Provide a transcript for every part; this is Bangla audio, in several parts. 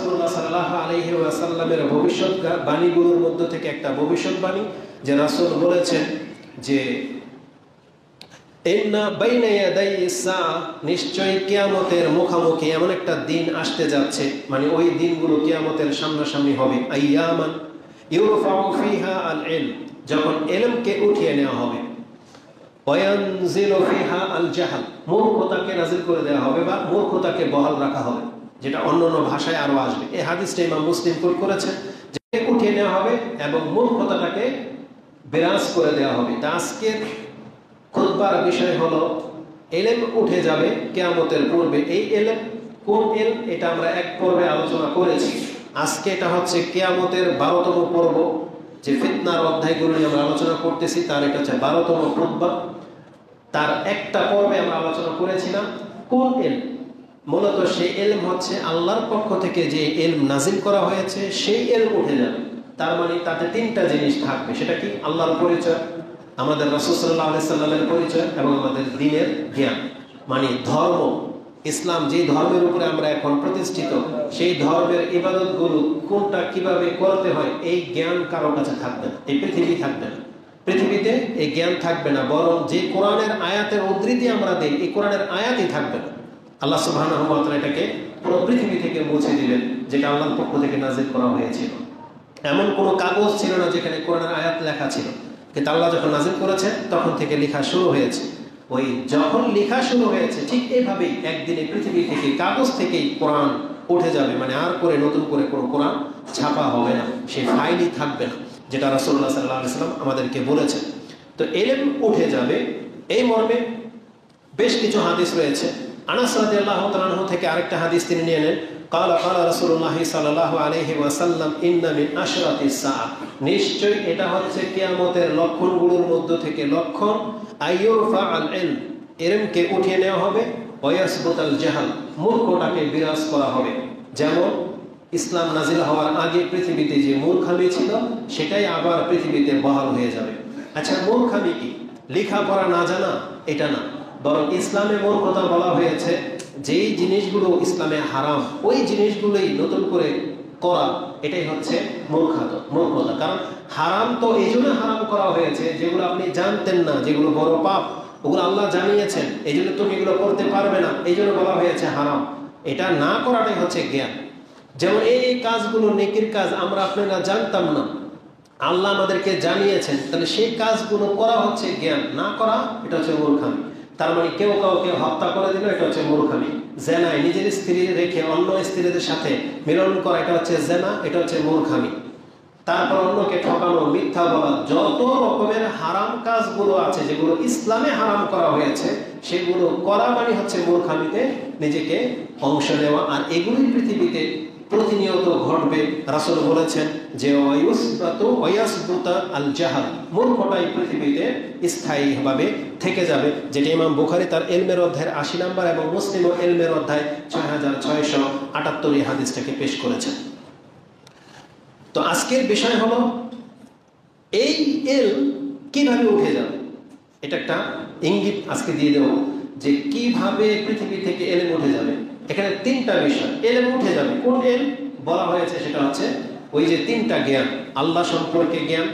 রাসূলুল্লাহ সাল্লাল্লাহু আলাইহি ওয়াসাল্লামের ভবিষ্যৎবাণীগুলোর মধ্য থেকে একটা ভবিষ্যৎবাণী, যে রাসূল বলেছেন যে ইন্না বাইনা ইয়াদাই ইসসাআ, নিশ্চয়ই কিয়ামতের মুখোমুখি এমন একটা দিন আসতে যাচ্ছে, মানে ওই দিনগুলো কিয়ামতের সামনাসামনি হবে। আইয়ামান ইউরফাউ ফিহা আল ইলম, যখন ইলমকে উঠিয়ে নেওয়া হবে। ওয়ায়ানজিলু ফিহা আল জাহাল, মূর্খতাকে নাজিল করে দেওয়া হবে বা মূর্খতাকে বহাল রাখা হবে, যেটা অন্যান্য ভাষায় আরো আসবে। এই হাদিসটা ইমাম মুসলিম কোট করেছেন, যে উঠিয়ে নেওয়া হবে এবং মূর্খতাটাকে বিরাজ করে দেওয়া হবে। তা আজকের খুতবার বিষয় হলো ইলম উঠে যাবে কিয়ামতের পূর্বে। এই ইলম কোন ইলম, এটা আমরা এক পর্বে আলোচনা করেছি। আজকে এটা হচ্ছে কিয়ামতের 12তম পর্ব, যে ফিতনার অধ্যায়গুলো নিয়ে আমরা আলোচনা করতেছি, তার এটা হচ্ছে 12তম খুতবা। তার একটা পর্বে আমরা আলোচনা করেছিলাম কোন ইলম, মূলত সেই ইলম হচ্ছে আল্লাহর পক্ষ থেকে যে ইলম নাজিল করা হয়েছে, সেই ইলম উঠে যাবে। তার মানে তাতে তিনটা জিনিস থাকবে। সেটা কি? আল্লাহর পরিচয়, আমাদের রাসূল সাল্লাল্লাহু আলাইহি সাল্লামের পরিচয় এবং আমাদের দ্বীনের জ্ঞান, মানে ধর্ম, ইসলাম যে ধর্মের উপরে আমরা এখন প্রতিষ্ঠিত, সেই ধর্মের ইবাদতগুলো কোনটা কিভাবে করতে হয়, এই জ্ঞান কারো কাছে থাকবে না, এই পৃথিবী থাকবে না। পৃথিবীতে এই জ্ঞান থাকবে না, বরং যে কোরআনের আয়াতের উদ্ধৃতি আমরা দিই, এই কোরআনের আয়াতই থাকবে না। আল্লাহ সুবহানাহু ওয়া তাআলা এটাকে পুরো পৃথিবী থেকে মুছে দিলেন, যেটা আল্লাহর পক্ষ থেকে নাজিল করা হয়েছিল। এমন কোনো কাগজ ছিল না যেখানে কোরআনের আয়াত লেখা ছিল, কিন্তু আল্লাহ যখন নাজিল করেছেন তখন থেকে লেখা শুরু হয়েছে। ওই যখন লেখা শুরু হয়েছে, ঠিক এইভাবেই একদিনে পৃথিবী থেকে কাগজ থেকেই কোরআন উঠে যাবে, মানে আর করে নতুন করে কোনো কোরআন ছাপা হবে না, সেই ফাইলই থাকবে না, যেটা রাসূলুল্লাহ সাল্লাল্লাহু আলাইহি ওয়াসাল্লাম আমাদেরকে বলেছেন। তো ইলম উঠে যাবে, এই মর্মে বেশ কিছু হাদিস রয়েছে। আনাস রাদিয়াল্লাহু তাআলা আনহু থেকে আরেকটা হাদিস তিনি নিয়ে নেন। ক্বালা ক্বালা রাসূলুল্লাহ সাল্লাল্লাহু আলাইহি ওয়াসাল্লাম ইন্না মিন আশরাতিস সাআ, নিশ্চয়ই এটা হচ্ছে কিয়ামতের লক্ষণগুলোর মধ্য থেকে লক্ষণ, আইয়ুরফা আল ইলম, ইলমকে উঠিয়ে নেওয়া হবে, ওয়ায়াসবুত আল জাহাল, মূর্খতাকে বিরাজ করা হবে। যেমন ইসলাম নাজিল হওয়ার আগে পৃথিবীতে যে মূর্খামি ছিল, সেটাই আবার পৃথিবীতে বহাল হয়ে যাবে। আচ্ছা, মূর্খামি কি? লেখাপড়া না জানা, এটা না, বরং ইসলামে মূর্খতা বলা হয়েছে যেই জিনিসগুলো ইসলামে হারাম, ওই জিনিসগুলোই নতুন করে করা, এটাই হচ্ছে মূর্খতা। কারণ হারাম তো এই জন্য হারাম করা হয়েছে, যেগুলো আপনি জানতেন না, যেগুলো বড় পাপ, ওগুলো আল্লাহ জানিয়েছেন, এই জন্য তুমি এগুলো করতে পারবে না, এই জন্য বলা হয়েছে হারাম। এটা না করাটাই হচ্ছে জ্ঞান। যেমন এই কাজগুলো নেকির কাজ, আমরা আপনারা জানতাম না, আল্লাহ আমাদেরকে জানিয়েছেন, তাহলে সেই কাজগুলো করা হচ্ছে জ্ঞান, না করা এটা হচ্ছে মূর্খামি। তার মানে কেউ কাউকে হত্যা করে দিল, এটা হচ্ছে মূর্খামি। জেনায় নিজের স্ত্রী রেখে অন্য স্ত্রীদের সাথে মিলন করা, এটা হচ্ছে জেনা, এটা হচ্ছে মূর্খামি। তারপর অন্যকে ঠকানো, মিথ্যা বলা, যত রকমের হারাম কাজগুলো আছে যেগুলো ইসলামে হারাম করা হয়েছে, সেগুলো করা মানে হচ্ছে মূর্খামিতে নিজেকে অংশ নেওয়া। আর এগুলোই পৃথিবীতে প্রতিনিয়ত ঘটবে। রাসূল বলেছেন যে ওয়ায়াসবুতা আল জাহাল, মূর্খতাই পৃথিবীতে স্থায়ীভাবে থেকে যাবে, যেটা ইমাম বুখারী তার ইলমের অধ্যায়ের 80 নম্বর এবং মুসলিম ইলমের অধ্যায় 6678 এই হাদিসটাকে পেশ করেছেন। তো আজকের বিষয় হলো এই ইলম কিভাবে উঠে যাবে, এটা একটা ইঙ্গিত আজকে দিয়ে দেব, যে কিভাবে পৃথিবী থেকে ইলম উঠে যাবে। এখানে তিনটা বিষয় ইলম উঠে যাবে। কোন ইলম বলা হয়েছে? সেটা হচ্ছে ওই যে তিনটা জ্ঞান, আল্লাহ সম্পর্কে জ্ঞান,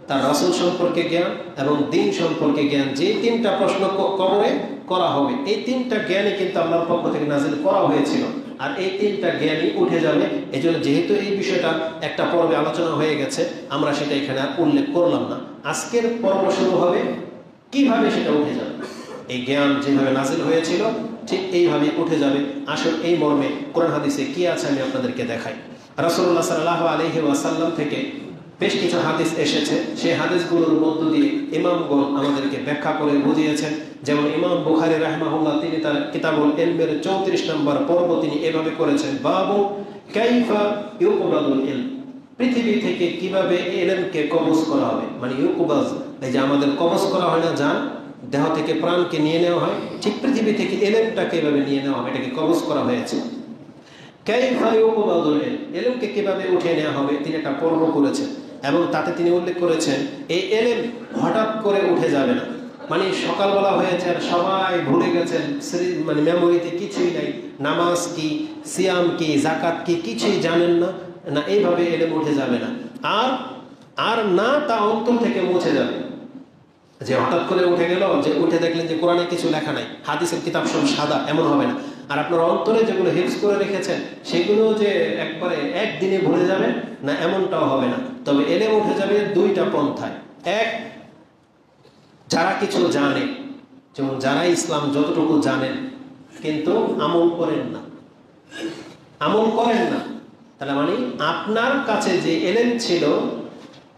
তার রাসূল সম্পর্কে জ্ঞান এবং দ্বীন সম্পর্কে জ্ঞান। যে তিনটা প্রশ্ন কবরে করা হবে, এই তিনটা জ্ঞানই কিন্তু আল্লাহর পক্ষ থেকে নাজিল করা হয়েছিল, আর এই তিনটা জ্ঞানই উঠে যাবে। এই জন্য যেহেতু এই বিষয়টা একটা পর্বে আলোচনা হয়ে গেছে, আমরা সেটা এখানে আর উল্লেখ করলাম না। আজকের পর্ব শুরু হবে কিভাবে সেটা উঠে যাবে। এই জ্ঞান যেভাবে নাজিল হয়েছিল ঠিক এইভাবে উঠে যাবে। আসল এই মর্মে কোরআন হাদিসে কি আছে আমি আপনাদেরকে দেখাই। রাসূলুল্লাহ সাল্লাল্লাহু আলাইহি ওয়াসাল্লাম থেকে বেশ কিছু হাদিস এসেছে, সেই হাদিসগুলোর মধ্য দিয়ে ইমামগণ আমাদেরকে ব্যাখ্যা করে বুঝিয়েছেন। যেমন ইমাম বুখারী রাহিমাহুল্লাহ তিনি তার কিতাবুল ইলমের 34 নম্বর পর্ব তিনি এভাবে করেছেন, বাবু কাইফা ইউকবাদুল ইলম, পৃথিবী থেকে কিভাবে ইলমকে কবজ করা হবে। মানে ইউকবাজ, এই যে আমাদের কবজ করা হয় না, জান দেহ থেকে প্রাণকে নিয়ে নেওয়া হয়, ঠিক পৃথিবী থেকে ইলমটাকে এভাবে নিয়ে নেওয়া হবে, এটাকে কবজ করা হয়েছে। কাইফা ইউকবাদুল ইলম, ইলমকে কিভাবে উঠিয়ে নেওয়া হবে তিনি একটা পর্ব করেছেন, এবং তাতে তিনি উল্লেখ করেছেন এই ইলম হঠাৎ করে উঠে যাবে না, মানে সকালবেলা হয়েছে আর সবাই ভুলে গেছেন, মানে মেমোরিতে কিছুই নাই, নামাজ কি, সিয়াম কি, জাকাত কি, কিছুই জানেন না, না এইভাবে এলেম উঠে যাবে না। আর আর না তা অন্তর থেকে মুছে যাবে, যে হঠাৎ করে উঠে গেল, যে উঠে দেখলেন যে কোরআনে কিছু লেখা নাই, হাদিসের কিতাব সব সাদা, এমন হবে না। আর আপনার অন্তরে যেগুলো হিফজ করে রেখেছেন সেগুলো যে একবারে একদিনে ভুলে যাবেন না, এমনটাও হবে না। তবে এলেম উঠে যাবে দুইটা পন্থায়। এক, যারা কিছু জানে, যেমন যারা ইসলাম যতটুকু জানেন কিন্তু আমল করেন না, আমল করেন না, তাহলে মানে আপনার কাছে যে এলেম ছিল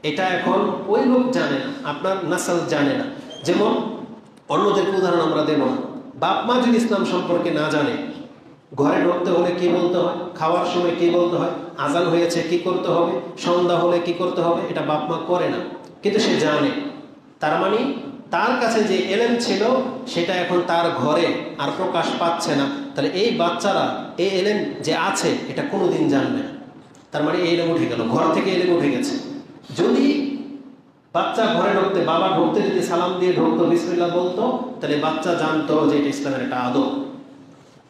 এটা এখন ওই লোক জানে না, আপনার নাসাল জানে না। যেমন অন্যদেরকে উদাহরণ আমরা দেব না, বাপ মা যদি ইসলাম সম্পর্কে না জানে, ঘরে ঢুকতে হলে কি বলতে হয়, খাওয়ার সময় কি বলতে হয়, আজান হয়েছে কি করতে হবে, সন্ধ্যা হলে কি করতে হবে, এটা বাপ মা করে না, কিন্তু সে জানে। তার মানে তার কাছে যে এলেম ছিল সেটা এখন তার ঘরে আর প্রকাশ পাচ্ছে না। তাহলে এই বাচ্চারা এই এলেম যে আছে এটা কোনোদিন জানবে না। তার মানে এই এলেম উঠে গেল, ঘর থেকে এলেম উঠে গেছে। যদি বাচ্চা ঘরে ঢুকতে, বাবা ঢুকতে যদি সালাম দিয়ে ঢুকতো, বিসমিল্লাহ বলতো, তাহলে বাচ্চা জানতো যে এটা ইসলামের একটা আদব।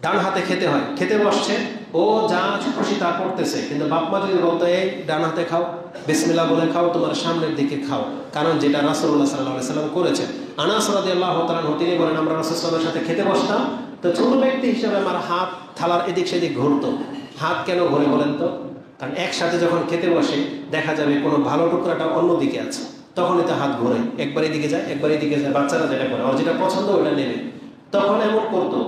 ডান হাতে খেতে হয়, খেতে বসছে, ও যা খুশি তা করতেছে, কিন্তু বাপ মা যদি বলতো এই ডান হাতে খাও, বিসমিল্লাহ বলে খাও, তোমার সামনের দিকে খাও, কারণ যেটা রাসূলুল্লাহ সাল্লাল্লাহু আলাইহি সাল্লাম করেছেন। আনাস রাদিয়াল্লাহু তাআলা তিনি বলেন, আমরা রাসূলুল্লাহর সাথে খেতে বসতাম, তো ছোট ব্যক্তি হিসেবে আমার হাত থালার এদিক সেদিক ঘুরতো। হাত কেন ঘুরে বলেন তো? কারণ একসাথে যখন খেতে বসে দেখা যাবে কোনো ভালো টুকরাটা অন্যদিকে আছে, তখনই তো হাত ঘুরে, একবার এদিকে যায় একবার এদিকে যায়, বাচ্চারা যেটা করে, ওর যেটা পছন্দ ওটা নেবে, তখন এমন করতো।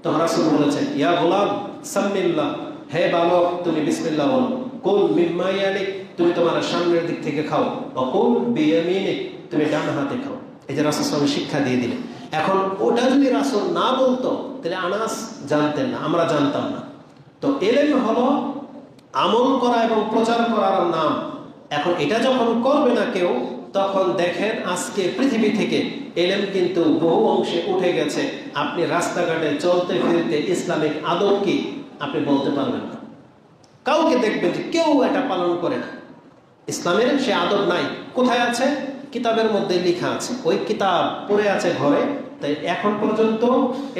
তখন রাসূল বলেছেন, ইয়া গোলাম সাম্মিল্লাহ, হে বালক তুমি বিসমিল্লাহ বলো, কুল মিম্মা ইয়ালিক, তুমি তোমার সামনের দিক থেকে খাও, ওয়াকুল বিয়ামিনিক, তুমি ডান হাতে খাও। এই যে রাসূল সাল্লাল্লাহু আলাইহি ওয়াসাল্লাম শিক্ষা দিয়ে দিলেন। এখন ওটা যদি রাসূল না বলতো তাহলে আনাস জানতেন না, আমরা জানতাম না। তো এলেম হলো আমল করা এবং প্রচার করার নাম। এখন এটা যখন করবে না কেউ, তখন দেখেন আজকে পৃথিবী থেকে এলেম কিন্তু বহু অংশে উঠে গেছে। আপনি রাস্তাঘাটে চলতে ফিরতে ইসলামিক আদব কি আপনি বলতে পারবেন না। কাউকে দেখবেন যে কেউ এটা পালন করে না, ইসলামের সে আদব নাই। কোথায় আছে? কিতাবের মধ্যে লেখা আছে, ওই কিতাব পড়ে আছে ঘরে। তাই এখন পর্যন্ত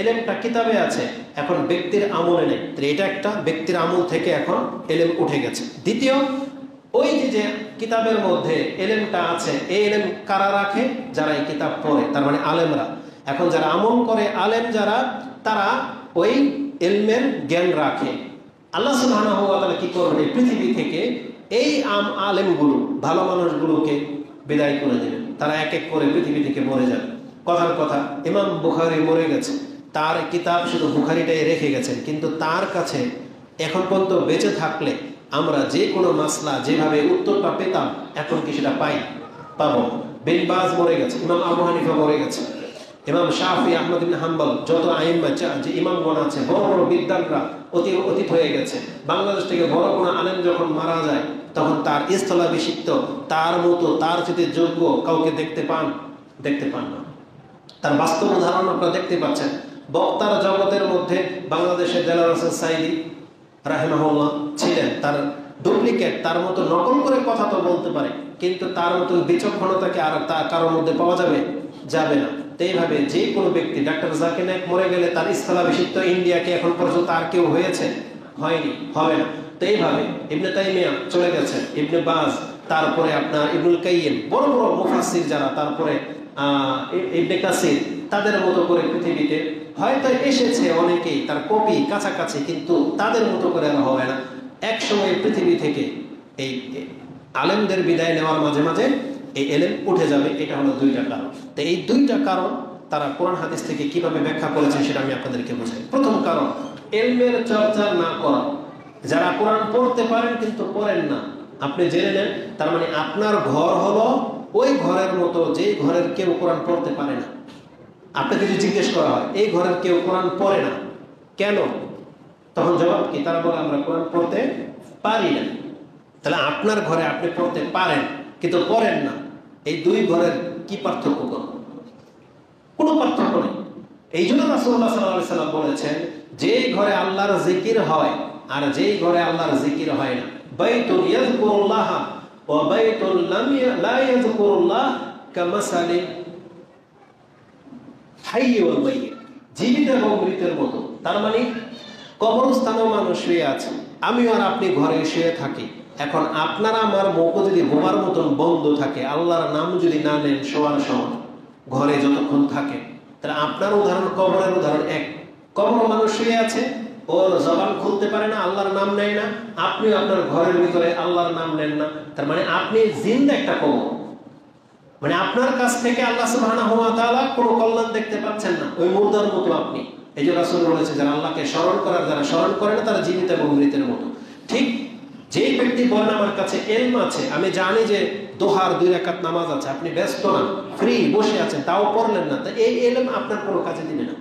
এলেমটা কিতাবে আছে, এখন ব্যক্তির আমলে নেই। এটা একটা ব্যক্তির আমল থেকে এখন এলেম উঠে গেছে। দ্বিতীয়, ওই যে কিতাবের মধ্যে এলেমটা আছে, এই এলেম কারা রাখে? যারা এই কিতাব পড়ে, তার মানে আলেমরা। এখন যারা আমল করে, আলেম যারা, তারা ওই এলমের জ্ঞান রাখে। আল্লাহ সুবহানাহু ওয়া তাআলা কি করবেন? পৃথিবী থেকে এই আলেমগুলো, ভালো মানুষগুলোকে বিদায় করে দেবেন। তারা এক এক করে পৃথিবী থেকে মরে যাবে। কথার কথা, ইমাম বুখারী মরে গেছে, তার কিতাব শুধু বুখারীটাই রেখে গেছেন, কিন্তু তার কাছে এখন পর্যন্ত বেঁচে থাকলে আমরা যে কোনো মাসলা যেভাবে উত্তরটা পেতাম, এখন কি সেটা পাবো? বিন বাজ মরে গেছে, ইমাম আবু হানিফা মরে গেছে, ইমাম শাফি, আহমদ ইবনে হাম্বল, যত আইম্মা যে ইমামগণ আছে, বড় বড় বিদ্বানরা অতীত হয়ে গেছে। বাংলাদেশ থেকে বড় কোনো আলেম যখন মারা যায়, তখন তার স্থলাভিষিক্ত, তার মতো, তার চেয়ে যোগ্য কাউকে দেখতে পান না। তার বাস্তব উদাহরণ আপনারা দেখতে পাচ্ছেন। বক্তার জগতের মধ্যে বাংলাদেশের দেলাওয়ার হোসেন সাঈদী রাহিমাহুল্লাহ ছিলেন। তার ডুপ্লিকেট, তার মতো নকল করে কথা তো বলতে পারে, কিন্তু তার মতো বিচক্ষণতাকে আর কারোর মধ্যে পাওয়া যাবে না। তো এইভাবে যে কোনো ব্যক্তি, ডাক্তার জাকির নায়েক মরে গেলে তার স্থলাভিষিক্ত ইন্ডিয়াকে এখন পর্যন্ত আর কেউ হয়েছে? হয়নি, হবে না। তো এইভাবে ইবনে তাইমিয়া চলে গেছেন, ইবনে বাজ, তারপরে আপনার ইবনুল কাইয়িম, বড় বড় মুফাসসির যারা, তারপরে ইবনে কাসির, তাদের মতো করে পৃথিবীতে হয়তো এসেছে অনেকেই, তার কপি কাছাকাছি, কিন্তু তাদের মতো করে আর হবে না। এক সময় পৃথিবী থেকে এই আলেমদের বিদায় নেওয়ার মাঝে মাঝে এই এলেম উঠে যাবে। এটা হলো দুইটা কারণ। তো এই দুইটা কারণ তারা কোরআন হাদিস থেকে কিভাবে ব্যাখ্যা করেছেন সেটা আমি আপনাদেরকে বোঝাই। প্রথম কারণ, এলমের চর্চা না করা। যারা কোরআন পড়তে পারেন কিন্তু পড়েন না, আপনি জেনে নেন, তার মানে আপনার ঘর হলো ওই ঘরের মতো যে ঘরের কেউ কোরআন পড়তে পারে না। আপনাকে যদি জিজ্ঞেস করা হয় এই ঘরের কেউ কোরআন পড়ে না কেন, তখন জবাব কি? তারা বলে আমরা কোরআন পড়তে পারি না। তাহলে আপনার ঘরে আপনি পড়তে পারেন কিন্তু পড়েন না, এই দুই ঘরের কি পার্থক্য? কোনো পার্থক্য নেই। এই জন্য রাসূলুল্লাহ সাল্লাল্লাহু আলাইহি ওয়াসাল্লাম বলেছেন, যে ঘরে আল্লাহর জিকির হয় আর যেই ঘরে আল্লাহর জিকির হয় না, বাইতুন ইয়াযকুরুল্লাহ ওয়া বাইতুন লা ইয়াযকুরুল্লাহ কামাসালি হাইয়্যি ওয়াল মাইয়্যিত, জীবিত এবং মৃতের মতো। তার মানে কবরস্থানেও মানুষ শুয়ে আছে, আমিও আর আপনি ঘরে শুয়ে থাকি। এখন আপনার আমার মুখ যদি বোমার মতন বন্ধ থাকে, আল্লাহর নাম যদি না নেন শোয়ার সময় ঘরে যতক্ষণ থাকে, তাহলে আপনার উদাহরণ কবরের উদাহরণ এক। কবর মানুষ শুয়ে আছে, ওর জবান খুলতে পারে না, আল্লাহর নাম নেয় না। আপনিও আপনার ঘরের ভিতরে আল্লাহর নাম নেন না, তার মানে আপনি জিন্দা একটা কবর। মানে আপনার কাছ থেকে আল্লাহ সুবহানাহু ওয়া তাআলা কোনো কল্যাণ দেখতে পাচ্ছেন না, ওই মুর্দার মতো আপনি। এই যে রাসূল বলেছে, যারা আল্লাহকে স্মরণ করার, যারা স্মরণ করে না, তারা জীবিত এবং মৃতের মতো। ঠিক যেই ব্যক্তি বলেন আমার কাছে ইলম আছে, আমি জানি যে দোহার 2 রাকাত নামাজ আছে, আপনি ব্যস্ত না, ফ্রি বসে আছেন, তাও পড়লেন না, তা এই ইলম আপনার কোনো কাজে দিবে না।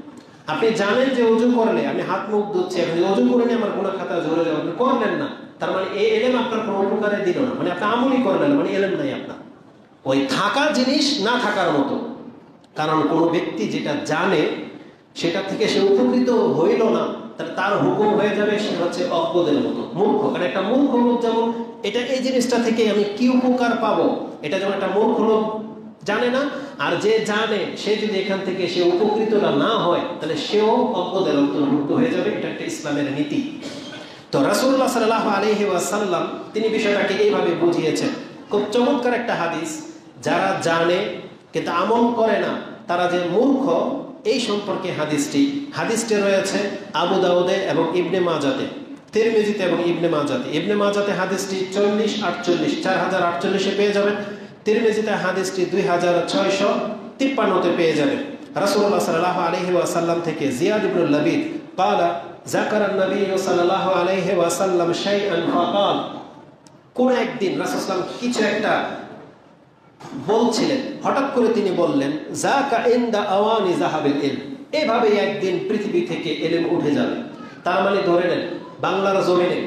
আপনি জানেন যে ওযু করলে আমি হাত মুখ ধুচ্ছি, আপনি ওযু করে নিয়ে আমার গুনাহ খাতা ঝরে যাবে, আপনি করলেন না, তার মানে এই ইলম আপনার কোনো উপকারে দিল না, মানে আপনি আমলই করলেন না, মানে ইলম নাই আপনার। ওই থাকা জিনিস না থাকার মতো। কারণ কোনো ব্যক্তি যেটা জানে সেটা থেকে সে উপকৃত হইল না, তার হুকুম হয়ে যাবে সে হচ্ছে অজ্ঞদের মতো, মূর্খ। কারণ একটা মূর্খ লোক যেমন এটা এই জিনিসটা থেকে আমি কি উপকার পাবো, এটা যেমন একটা মূর্খ লোক জানে না, আর যে জানে সে যদি এখান থেকে সে উপকৃতটা না হয়, তাহলে সেও অজ্ঞদের অন্তর্ভুক্ত হয়ে যাবে। এটা একটা ইসলামের নীতি। তো রাসূলুল্লাহ সাল্লাল্লাহু আলাইহি ওয়াসাল্লাম তিনি বিষয়টাকে এইভাবে বুঝিয়েছেন। খুব চমৎকার একটা হাদিস। যারা জানে কিন্তু আমল করে না, তারা যে মূর্খ, এই সম্পর্কে হাদিসটি রয়েছে আবু দাউদে এবং ইবনে মাজাতে, তিরমিজিতে এবং ইবনে মাজাতে। ইবনে মাজাতে হাদিসটি 4048 পেয়ে যাবেন, তিরমিজিতে হাদিসটি 2653 পেয়ে যাবেন। রাসূলুল্লাহ সাল্লাল্লাহু আলাইহি ওয়াসাল্লাম থেকে জিয়াদ ইবনে লাবিদ قال ذكر النبي صلى الله عليه وسلم شيئا فقال, কোন একদিন রাসূল সাল্লাল্লাহু আলাইহি ওয়াসাল্লাম কিছু একটা বলছিলেন, হঠাৎ করে তিনি বললেন, যাকা ইনদা আওয়ানি যাহাবিল ইলম, এভাবে একদিন পৃথিবী থেকে ইলম উঠে যাবে। তার মানে ধরে নেন বাংলার জমিনে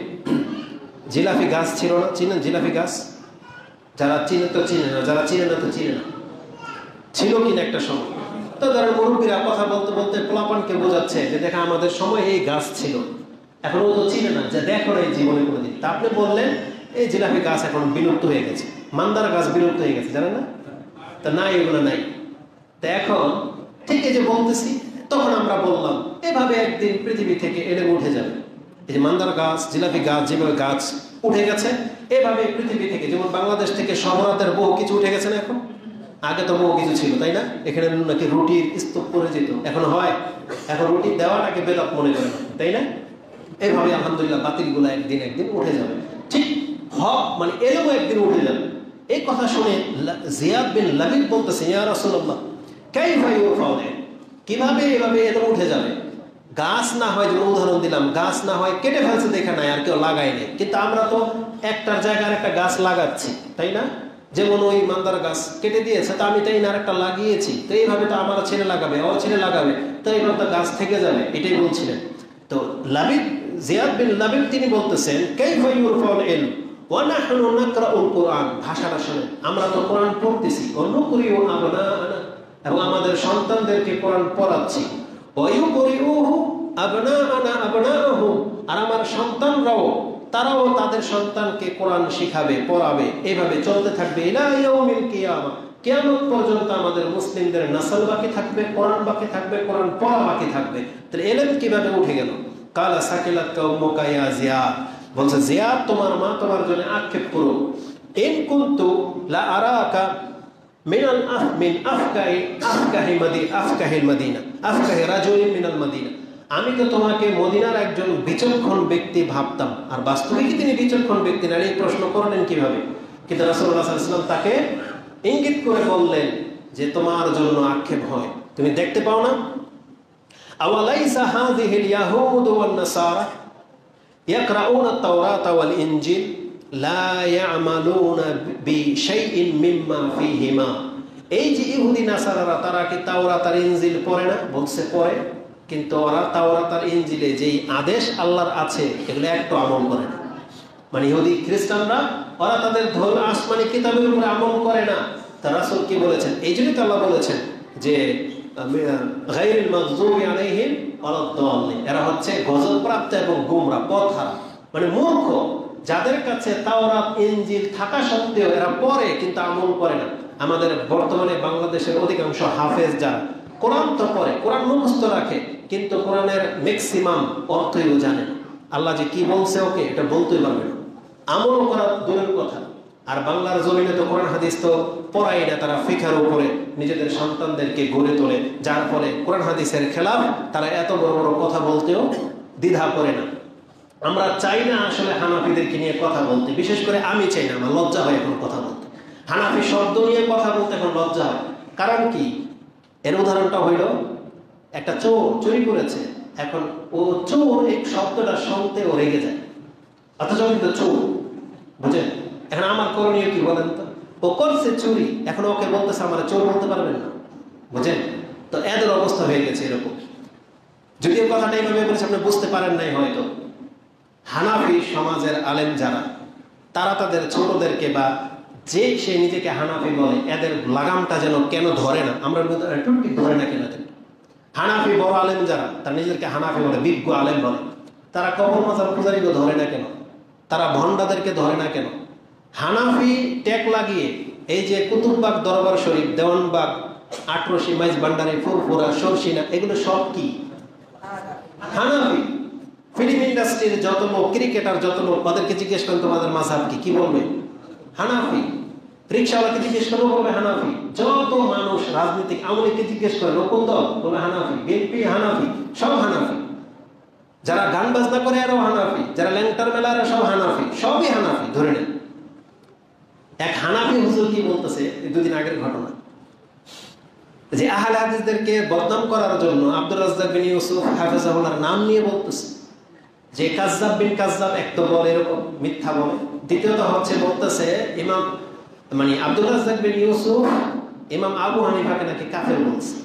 জিলাফি গাছ ছিল না, চিনেন জিলাফি গাছ? যারা চিনে তো চিনে না, যারা চিনে না তো চিনে না, ছিল কিনা একটা সময়। তো যারা মুরব্বীরা কথা বলতে বলতে পোলাপানকে বোঝাচ্ছে যে দেখা আমাদের সময় এই গাছ ছিল, এখন ও তো চিনে না, যে দেখো না এই জীবনে কোনোদিন। তা আপনি বললেন এই জিলাফি গাছ এখন বিলুপ্ত হয়ে গেছে, মান্দার গাছ বিলুপ্ত হয়ে গেছে, জানেন না? তা নাই, এগুলো নাই। তা এখন ঠিক এই যে বলতেছি, তখন আমরা বললাম এভাবে একদিন পৃথিবী থেকে এলে উঠে যাবে। এই যে মান্দার গাছ, জিলাপি গাছ, যেভাবে গাছ উঠে গেছে, এভাবে পৃথিবী থেকে, যেমন বাংলাদেশ থেকে শহরাতের বহু কিছু উঠে গেছে না। এখন আগে তো বহু কিছু ছিল, তাই না? এখানে নাকি রুটির স্তূপ করে যেত, এখন হয়, এখন রুটি দেওয়াটাকে বেদাত মনে করে, তাই না? এইভাবে আলহামদুলিল্লাহ বাতিলগুলো একদিন উঠে যাবে। ঠিক হক মানে এলেও একদিন উঠে যাবে। এই কথা শুনে জিয়াদ বিন লাবিদ বলতেছে, ইয়া রাসূলুল্লাহ কাইফা ইউফাউ, কিভাবে এভাবে এলেও উঠে যাবে? গাছ না হয়, যেমন উদাহরণ দিলাম, গাছ না হয় কেটে ফেলছে দেখা নাই, আর কেউ লাগাই নেই, কিন্তু আমরা তো একটার জায়গায় একটা গাছ লাগাচ্ছি, তাই না? যেমন ওই মান্দার গাছ কেটে দিয়েছে, তো আমি তাই না আরেকটা লাগিয়েছি, তো এইভাবে তো আমার ছেলে লাগাবে, ওর ছেলে লাগাবে, তো এইভাবে তো গাছ থেকে যাবে, এটাই বলছিলেন। তো লাবিদ, জিয়াদ বিন লাবিদ তিনি বলতেছেন, কাইফা ইউরফাউল ইলম ওয়া নাহনু নাকরাউল কুরআন, ভাষাটা শুনেন, আমরা তো কোরআন পড়তেছি, ওয়া নুকরিউ আবনাআনা, এবং আমাদের সন্তানদেরকে কোরআন পড়াচ্ছি, ওয়া ইউকরিউহু আবনাআনা আবনাআহু, আর আমার সন্তানরাও, তারাও তাদের সন্তানকে কোরআন শিখাবে, পড়াবে, এইভাবে চলতে থাকবে ইলা ইয়াউমিল কিয়ামা, কিয়ামত পর্যন্ত আমাদের মুসলিমদের নসল বাকি থাকবে, কোরআন বাকি থাকবে, কোরআন পড়া বাকি থাকবে। তাহলে ইলম কিভাবে উঠে গেল? কালা সাকিলাত কাউমুকা ইয়া জিয়াদ, বলছে জিয়াদ তোমার মা তোমার জন্য আক্ষেপ করো, ইন কুনতু লা আরাকা মিনাল মিন আফকাহিল মাদিনা আফকাহি রাজুলিন মিনাল মাদিনা, আমি তো তোমাকে মদিনার একজন বিচক্ষণ ব্যক্তি ভাবতাম, আর বাস্তবে কি তিনি বিচক্ষণ ব্যক্তি না? এই প্রশ্ন করলেন কিভাবে? কিন্তু রাসূলুল্লাহ সাল্লাল্লাহু আলাইহি ওয়াসাল্লাম তাকে ইঙ্গিত করে বললেন যে তোমার জন্য আক্ষেপ হয়, তুমি দেখতে পাও না? আওয়ালাইসা হাযিহিল ইয়াহুদ ওয়ান নাসারা ইয়াকরাউনা আত-তাওরাতা ওয়াল ইনজিল লা ইয়ামালুনা বিশাইইন মিম্মা ফীহিমা, এই যে ইহুদি নাসারারা, তারা কি তাওরাত আর ইনজিল পড়ে না? বলছে পড়ে, কিন্তু ওরা তাওরাত আর ইনজিলে যেই আদেশ আল্লাহর আছে এগুলো একটু আমল করে না। মানে ইহুদি খ্রিস্টানরা ওরা তাদের আসমানি কিতাবের উপরে আমল করে না। তা রাসূল কি বলেছেন? এই জন্যই তো আল্লাহ বলেছেন যে গায়রিল মাগযুবি আলাইহিম ওয়ালাদ-দাল্লিন, এরা হচ্ছে গজবপ্রাপ্ত এবং গোমরা, পথহারা, মানে মূর্খ, যাদের কাছে তাওরাত ইনজিল থাকা সত্ত্বেও এরা পড়ে কিন্তু আমল করে না। আমাদের বর্তমানে বাংলাদেশের অধিকাংশ হাফেজ যারা, কোরআন তো পড়ে, কোরআন মুখস্থ রাখে, কিন্তু কোরআনের ম্যাক্সিমাম অর্থইও জানে না। আল্লাহ যে কি বলছে ওকে এটা বলতেই পারবে না, আমলও করা দূরের কথা। আর বাংলার জমিনে তো কোরআন হাদিস তো পড়াই না, তারা ফিকার উপরে নিজেদের সন্তানদেরকে গড়ে তোলে, যার ফলে কোরআন হাদিসের খেলাফ তারা এত বড় বড় কথা বলতেও দ্বিধা করে না। আমরা চাই না আসলে হানাফিদেরকে নিয়ে কথা বলতে, বিশেষ করে আমি চাই না, আমার লজ্জা হয় এখন কথা বলতে। হানাফি শব্দ নিয়ে কথা বলতে এখন লজ্জা হয়। কারণ কি? এর উদাহরণটা হইল, একটা চোর চুরি করেছে, এখন ও চোর এই শব্দটা শুনতে ও রেগে যায়, অথচ কিন্তু চোর, বুঝেন? এখন আমার করণীয় কি বলেন তো? ও করছে চুরি, এখন ওকে বলতেছে আমার চোর বলতে পারবেন না, বুঝেন? তো এদের অবস্থা হয়ে গেছে এরকম। যদিও কথাটা এইভাবে বলেছে আপনি বুঝতে পারেন নাই হয়তো। হানাফি সমাজের আলেম যারা, তারা তাদের ছোটদেরকে বা যে সে নিজেকে হানাফি বলে, এদের লাগামটা যেন কেন ধরে না, আমরা ঠিক ধরে না কেন? হানাফি বড় আলেম যারা, তারা নিজেদেরকে হানাফি বলে, বিজ্ঞ আলেম বলে, তারা কবর মাজার পূজারীকে ধরে না কেন? তারা ভণ্ডাদেরকে ধরে না কেন? হানাফি ট্যাগ লাগিয়ে এই যে কুতুববাগ, দরবার শরীফ, দেওয়ানবাগ, আটরশি, মাইজ ভান্ডারি, ফুরফুরা, সরসিনা, এগুলো সব কি হানাফি। ফিল্ম ইন্ডাস্ট্রির যত লোক, ক্রিকেটার যত লোক, ওদেরকে জিজ্ঞেস করেন তোমাদের মাযহাব কি, কি বলবে? হানাফি। রিক্সাওয়ালাকে জিজ্ঞেস করবো, বলবে হানাফি। যত মানুষ রাজনীতিক আমলিকে জিজ্ঞেস করেন ও কোন দল, বলবে হানাফি। বিএনপি হানাফি, সব হানাফি। যারা গান বাজনা করে এরাও হানাফি, যারা ল্যাংটার মেলা এরা সব হানাফি, সবই হানাফি ধরে নেন। এক হানাফি হুজুর কি বলতেছে, দুদিন আগের ঘটনা, যে আহলে হাদিসদেরকে বদনাম করার জন্য আব্দুর রাজ্জাক বিন ইউসুফ হাফেজাহুল্লাহর নাম নিয়ে বলতেছে যে কাজ্জাব বিন কাজ্জাব, এক তো বলে এরকম মিথ্যা বলে, দ্বিতীয়ত হচ্ছে বলতেছে ইমাম মানে আব্দুর রাজ্জাক বিন ইউসুফ ইমাম আবু হানিফাকে নাকি কাফের বলছে।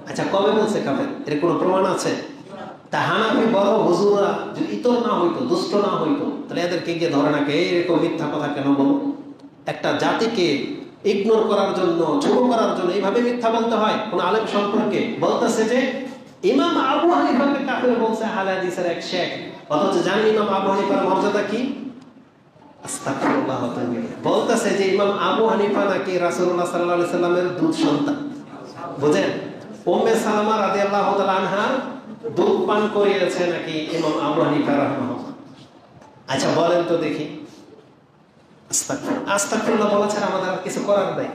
আচ্ছা, কবে বলছে কাফের? এর কোনো প্রমাণ আছে? তা হানাফি বড় হুজুররা যদি ইতর না হইতো, দুষ্ট না হইতো, তাহলে এদেরকে গিয়ে ধরে নাকি এরকম মিথ্যা কথা কেন বলো? একটা জাতিকে ইগনোর করার জন্য, ছোট করার জন্য এইভাবে মিথ্যা বলতে হয় কোন আলেম সম্পর্কে? বলতেছে যে ইমাম আবু হানিফাকে কাফের বলছে আহলে হাদিসের এক শেখ, অথচ জানেন ইমাম আবু হানিফার মর্যাদা কি? আস্তাগফিরুল্লাহ। বলতেছে যে ইমাম আবু হানিফা নাকি রাসূলুল্লাহ সাল্লাল্লাহু আলাইহি সাল্লামের দুধ সন্তান, বুঝেন? উম্মে সালামা রাদিয়াল্লাহু তাআলা আনহা দুধ পান করিয়েছে নাকি ইমাম আবু হানিফা রাহিমাহুল্লাহ। আচ্ছা বলেন তো দেখি, আস্তাগফিরুল্লাহ বলা ছাড়া আমাদের আর কিছু করার নাই।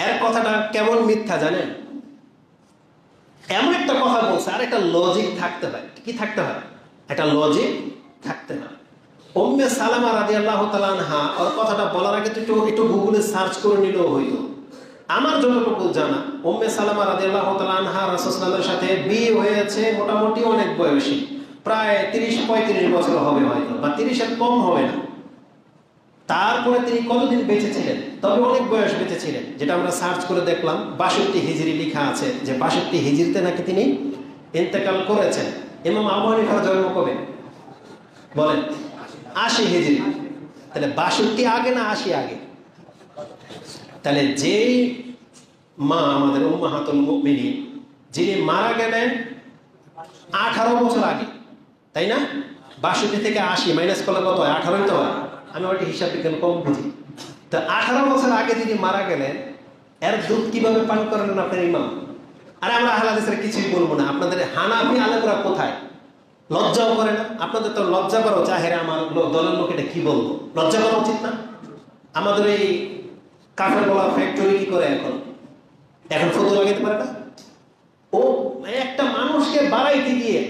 এর কথাটা কেমন মিথ্যা জানেন? এমন একটা কথা বলছে, আর একটা লজিক থাকতে হয়। কি থাকতে হয়? একটা লজিক থাকতে হয়। উম্মে সালামা রাদিয়াল্লাহু তাআলা আনহা ওর কথাটা বলার আগে তো একটু গুগলে সার্চ করে নিলেও হইতো। আমার যতটুকু জানা, উম্মে সালামা রাদিয়াল্লাহু তাআলা আনহা রাসূল সাল্লাল্লাহু আলাইহি ওয়াসাল্লামের সাথে বিয়ে হয়েছে মোটামুটি অনেক বয়সী, প্রায় 30-35 বছর হবে হয়তো, বা 30 এর কম হবে না। তারপরে তিনি কতদিন বেঁচে ছিলেন? তবে অনেক বয়স বেঁচে ছিলেন, যেটা আমরা সার্চ করে দেখলাম 62 হিজরি লেখা আছে, যে 62 হিজরিতে নাকি তিনি ইন্তেকাল করেছেন। ইমাম আবু হানিফার জন্ম কবে বলেন? 80 হিজরি। তাহলে 62 আগে না 80 আগে? তাহলে যেই মা আমাদের উম্মাহাতুল মুমিনিন, যিনি মারা গেলেন 18 বছর আগে, তাই না? 62 থেকে 80 মাইনাস করলে কত হয়? 18ই তো হয়। আমি ওইটা হিসাব বিজ্ঞান কম বুঝি। তো 18 বছর আগে যিনি মারা গেলেন, এর দুধ কিভাবে পান করলেন আপনার ইমাম? আরে আমরা আহলে হাদিসের কিছুই বলবো না, আপনাদের হানাফি আলেমরা কোথায়? লজ্জাও করে না? আপনাদের তো লজ্জা করো, চাহেরে আমার দলের লোক এটা কি বলবো, লজ্জা করা উচিত না? আমাদের এই কাফের বলা ফ্যাক্টরি কি করে এখন ফটো লাগাইতে পারে না? ও একটা মানুষকে বাড়াইতে গিয়ে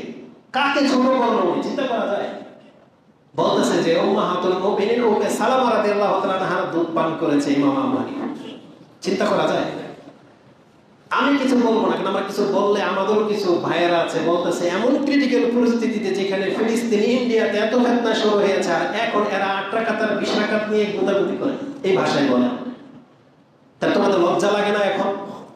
কাকে ছোট করলো চিন্তা করা যায়? বলতেছে যে উম্মাহাতুল মুমিনিন উম্মে সালামা রাদিয়াল্লাহু তাআলা আনহা দুধ পান করেছে ইমাম আবু হানিফা। চিন্তা করা যায়? আমি কিছু বলবো না, কারণ আমরা কিছু বললে আমাদেরও কিছু ভাইয়েরা আছে বলতেছে এমন ক্রিটিক্যাল পরিস্থিতিতে যেখানে ফিলিস্তিন, ইন্ডিয়াতে এত ফিতনা শুরু হয়েছে, আর এখন এরা 8 রাকাত আর 20 রাকাত নিয়ে গুতাগুতি করে, এই ভাষায় বলে। তা তোমাদের লজ্জা লাগে না? এখন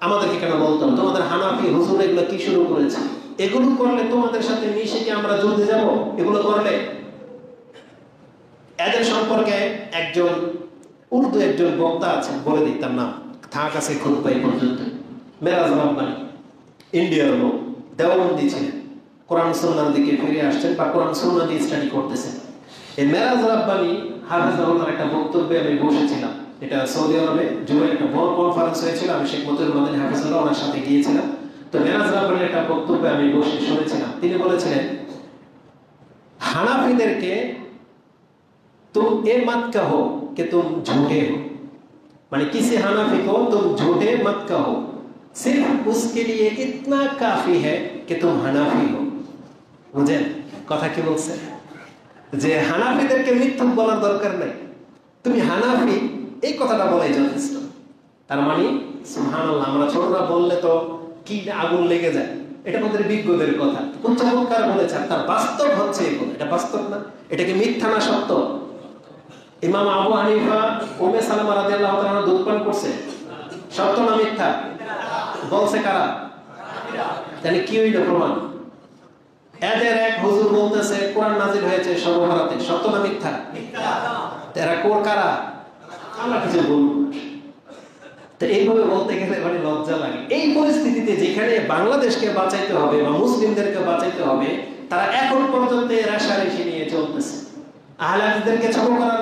আমাদেরকে কেন বলতাম তোমাদের হানাফি হুজুর এগুলো কি শুরু করেছে? এগুলো করলে তোমাদের সাথে মিশে কি আমরা যুদ্ধে যাব? এগুলো করলে? এদের সম্পর্কে একজন উর্দু একজন বক্তা আছেন, বলে দিই তার নাম, থাক আছে খুব পাই পর্যন্ত, মেরাজ রাব্বানি, ইন্ডিয়ার লোক, দেওবন্দি ছিলেন, কোরআন সুন্নাহর দিকে ফিরে আসছেন বা কোরআন সুন্নাহ দিয়ে স্টাডি করতেছেন। এই মেরাজ রাব্বানি হাফেজাহুল্লাহর একটা বক্তব্যে আমি বসেছিলাম। এটা সৌদি আরবে জুমার একটা বড় কনফারেন্স হয়েছিল, আমি শেখ মতিউর মাদানী হাফিজুল্লাহ ওনার সাথে গিয়েছিলাম। তো মেরাজ রাব্বানির একটা বক্তব্যে আমি বসে শুনেছিলাম। তিনি বলেছিলেন হানাফিদেরকে तुम ये मत कहो कि तुम झूठे हो, माने किसी हनाफी को तुम झूठे मत कहो, सिर्फ उसके लिए इतना काफी है कि तुम हनाफी हो। বুঝেন কথা কি বলছে? যে হানাফিদেরকে মিথ্যুক বলার দরকার নাই, তুমি হানাফি এই কথাটা বলাই যথেষ্ট। তার মানে সুবহানাল্লাহ, আমরা ছোটরা বললে তো কি আগুন লেগে যায়, এটা আমাদের বিজ্ঞদের কথা। কোন চমৎকার বলেছে, তার বাস্তব হচ্ছে এগুলো। এটা বাস্তব না, এটা কি মিথ্যা না সত্য? ইমাম আবু হানিফা উম্মে সালামা রাদিয়াল্লাহু তাআলা দুধ পান করছে, সত্য না মিথ্যা? বলছে কারা? তাহলে কি হইল প্রমাণ? এদের এক হুজুর বলতেছে কোরআন নাযিল হয়েছে সর্বভারতে, সত্য না মিথ্যা? মিথ্যা। এরা কোর কারা? আমরা কিছু বলবো। তো এইভাবে বলতে গেলে মানে লজ্জা লাগে। এই পরিস্থিতিতে যেখানে বাংলাদেশকে বাঁচাইতে হবে বা মুসলিমদেরকে বাঁচাইতে হবে, তারা এখন পর্যন্ত রেশারেশি নিয়ে চলতেছে। আহলে হাদিসদেরকে ছোট করার